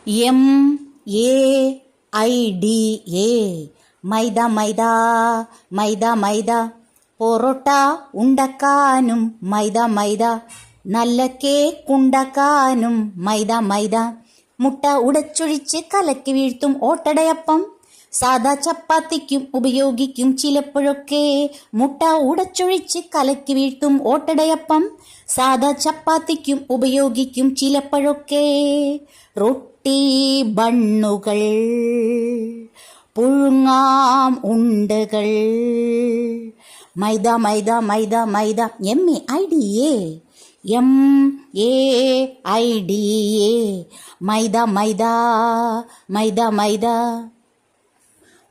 MAIDA മൈദ മൈദ മൈദ മൈദ. പൊറോട്ട ഉണ്ടാക്കാനും മൈദ മൈദ. നല്ല cake ഉണ്ടാക്കാനും മൈദ മൈദ. മുട്ട ഉടച്ചൊഴിച്ച് കലക്കി വീഴ്ത്തും ഓട്ടടയപ്പം. സാദാ ചപ്പാത്തിക്കും ഉപയോഗിക്കും ചിലപ്പോഴൊക്കെ. മുട്ട ഉടച്ചൊഴിച്ച് കലക്കി വീഴ്ത്തും ഓട്ടടയപ്പം. സാദാ ചപ്പാത്തിക്കും ഉപയോഗിക്കും ചിലപ്പോഴൊക്കെ. റൊട്ടി ബണ്ണുകൾ, പുഴുങ്ങാം ഉണ്ടകൾ. മൈദ മൈദ മൈദ മൈദ. MAIDA മൈദ മൈദ മൈദ മൈദ.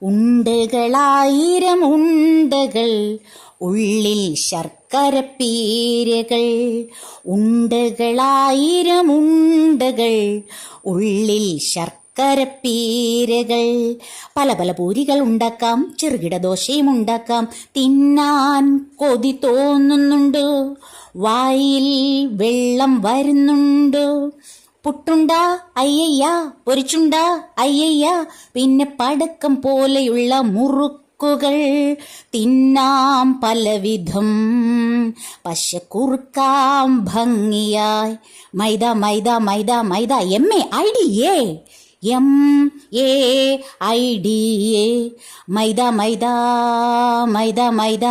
ഉണ്ടകളായിരം ഉണ്ടകൾ, ഉള്ളിൽ ശർക്കരപ്പീരകൾ. ഉണ്ടകളായിരം ഉണ്ടകൾ, ഉള്ളിൽ ശർക്കരപ്പീരകൾ. പല പല പൂരികൾ ഉണ്ടാക്കാം, ചെറുകിട ദോശയും ഉണ്ടാക്കാം. തിന്നാൻ കൊതി തോന്നുന്നുണ്ട്, വായിൽ വെള്ളം വരുന്നുണ്ട്. പുട്ടുണ്ട അയ്യയ്യ, പൊരിച്ചുണ്ട അയ്യയ്യ, പിന്നെ പടക്കം പോലെയുള്ള മുറുക്കുകൾ. തിന്നാം പലവിധം, പശക്കുറുക്കാം ഭംഗിയായി. മൈദ മൈദ മൈദ മൈദ. MAIDA മൈദ മൈദ മൈദ മൈദ.